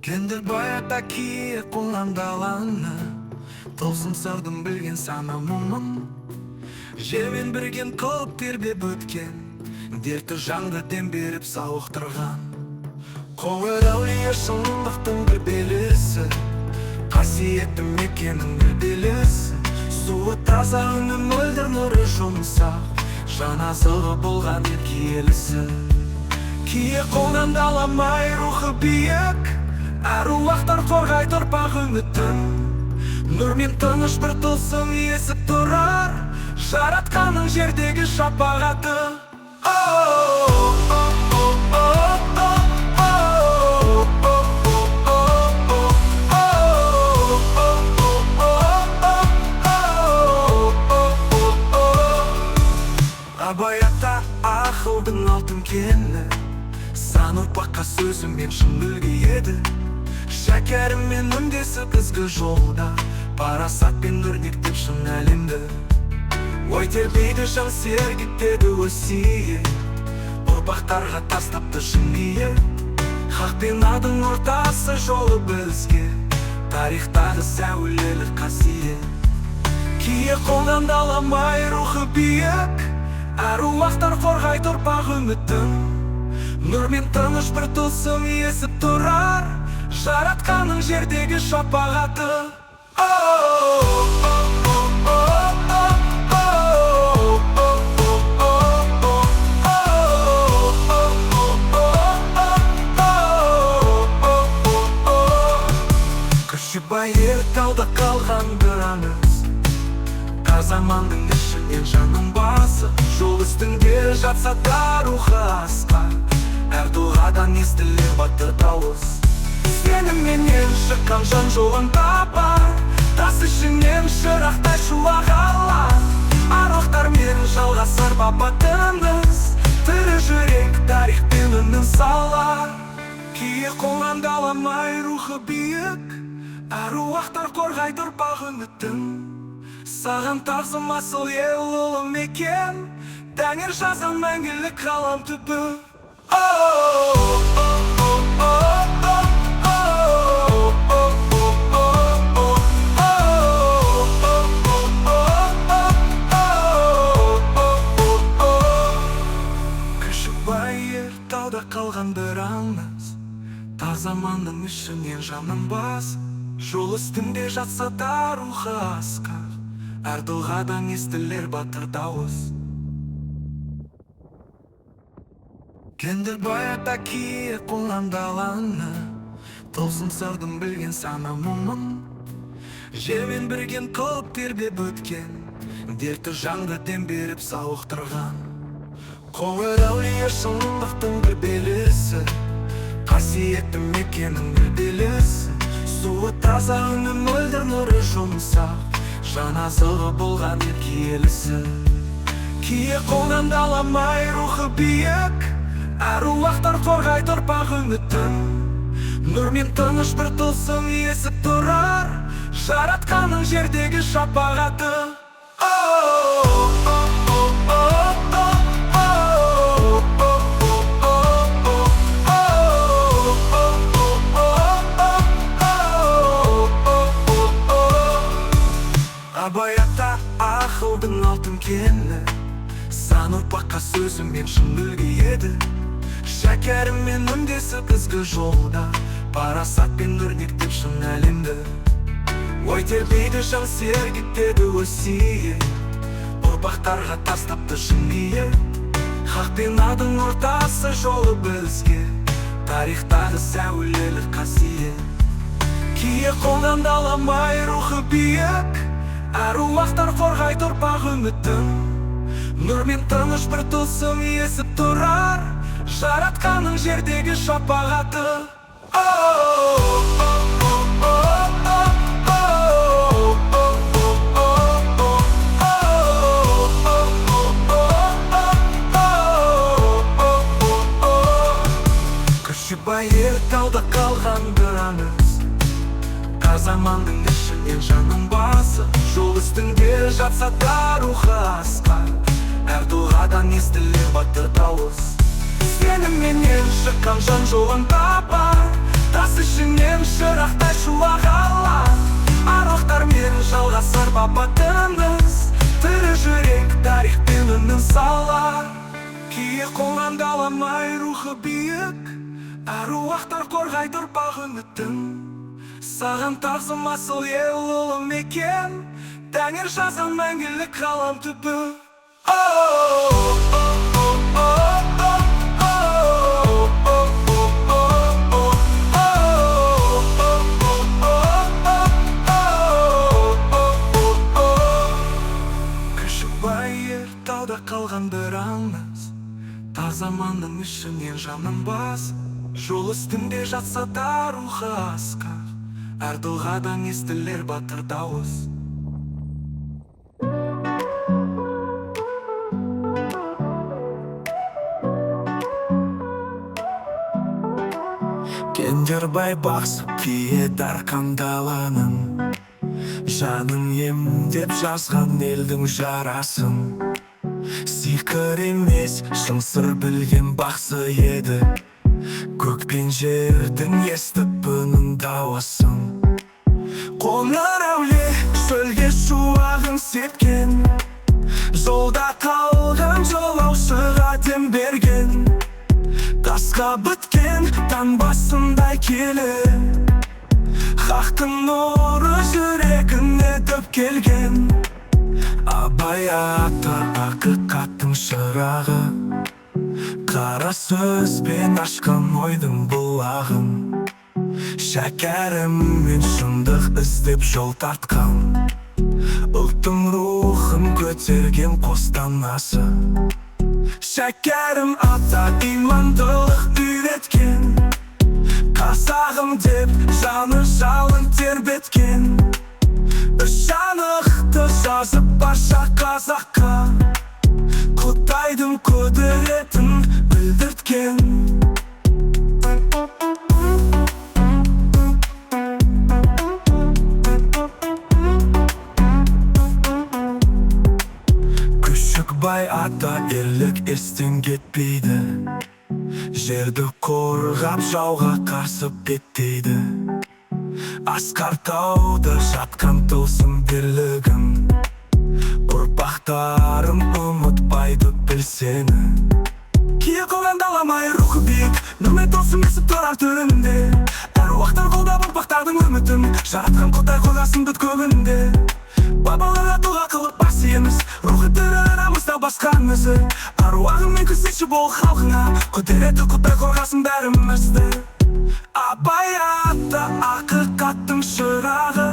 Кендір баята кие қолдан даланы, толсын сырдым білген сана мұңын. Жермен бірген қылып тербеп өткен, дерті жанға дем беріп сауықтырған. Қоңыр әулие шындықтың бір белесі, қасиетті мекенің бір белесі. Суы таза үні мөлдір нұры жұмсақ, жаназығы болған ел киелісі. Кие қолдан даламай рухы биік, әруақтар қорғай тұрпақ үмітін. Нұрмен тыныш бір тылсым есіп тұрар, жаратқаның жердегі шапағаты. Абай-ата ақылдың алтын кені, сан ұрпаққа сөзімен шын үлгі еді. Шәкәріммен үндесіп ізгі жолда, парасатпен өрнектеп шын әлемді. Ой тербейді жан сергітеді өсиет, ұрпақтарға тастапты шын ие. Хақ пен адың ортасы жолы бізге, тарихтағы сәулелі қасиет. Кие қолдан даламай рухы биік, әруақтар қорғай тұрпақ үмітін. Нұрмен тыныш бір тылсым есіп тұрар, жаратқаның жердегі шапағаты. Күші байыр тауда қалған бір аңыз, замандың ішінен жаның басы. Жол үстінде жатса да рухы асқар, әр дұғадан естілер батыр дауыс. Сенімменен шыққан жан жолын табар, тас ішінен шырақтай шуақ алар. Аруақтармен жалғасар бабатымыз, тірі жүрек тарихпен үнін салар. Кие қолдан даламай рухы биік, аруақтар қорғай тұрпақ үмітін. Саған тағзым асыл ел ұлы мекен, тәңір жазған мәңгілік ғалам түбі. Күші байыр тауда қалған бір аңыз, тар замандың ішінен жанның бас. Жол үстінде жатса да рухы асқар, әр дұғадан естілер батыр дауыс. Кендір баята кие қолдан даланы, толсын сырдым білген сана мұңын. Жермен бірген қылып тербеп өткен, дерті жанға дем беріп сауықтырған. Қоңыр әулие шындықтың бір белесі, қасиетті мекенің бір белесі. Суы таза үні мөлдір нұры жұмсақ, жаназығы болған ел киелісі. Кие қолдан даламай рухы биік, әруақтар қорғай тұрпақ үмітін. Нұрмен тыныш бір тылсым есіп тұрар, жаратқаның жердегі шапағаты. Абай-ата ақылдың алтын кені, сан ұрпаққа сөзімен шын үлгі еді. Шәкәріммен үндесіп ізгі жолда, парасатпен өрнектеп шын әлемді. Ой тербейді жан сергітеді өсиет, ұрпақтарға тастапты шын ие. Хақ пен адың ортасы жолы бізге, тарихтағы сәулелі қасиет. Кие қолдан даламай рухы биік, әруақтар қорғай тұрпақ үмітін. Нұрмен тыныш бір тылсым есіп тұрар, жаратқаның жердегі шапағаты. Күші байыр тауда қалған бір аңыз, тар замандың ішінен жанның басы. Жол үстінде жатса да рухы асқар, әр дұғадан естілер батыр дауыс. Сенімменен шыққан жан жолын табар, тас ішінен ағала. Аруақтар мен жалғасыр бабатымыз, тірі жүрек тарихпен үнін салар. Кие қолынан даламай рухы биік, аруақтар қорғайды ұрпақ үмітін. Саған тағзым асыл ел ұлы мекен, тәңір жазған мәңгілік ғалам түбі. Күшікбай Ертауда қалған бір аңыз, тар заманның ішінен жанның басы. Жол үстінде жатса да рухы асқар, әр дұғадан естілер батыр дауыс. Кендербай бақсып кие дарқан даланың, жаның емдеп жазған елдің жарасын. Сиқыр емес шын сыр білген бақсы еді, көк пен жердің естіп үнін дауасын. Қоңыр әулие шөлге шуағын сепкен, жолда қалған жолаушыға дем берген. Тасқа біткен таң басындай келі, хақтың нұры жүрегіне дөп келген. Абай ата ақиқаттың шырағы, қара сөзбен ашқан ойдың бұлағын. Шәкәрім мен шындық іздеп жол тартқан, ұлттың рухын көтерген қостанасы. Шәкәрім ата имандылық үйреткен, қазағым деп жаны жалын тербеткен. Үш анықты жазып барша қазаққа, Құдайдың құдіретін білдірткен. Күшікбай ата ерлік естен кетпейді, жерді қорғап жауға қарсы беттейді. Асқар тауда жатқан тылсым бірлігін, ұрпақтарым ұмытпайды білсені. Кие қолдан даламай рухы биік, нұрмен тылсым есіп тұрар төрінде. Әруақтар қолдап ұрпақтардың үмітін, жаратқан Құдай қорғасын бүт көгінде. Бабаларға дұға қылып бас иеміз, рухы тірі арамызда басқан өзі. Аруағымен күзетші бол халқыңа, құдіреті Құдай қорғасын бәрімізді. Абай ата ақиқаттың шырағы.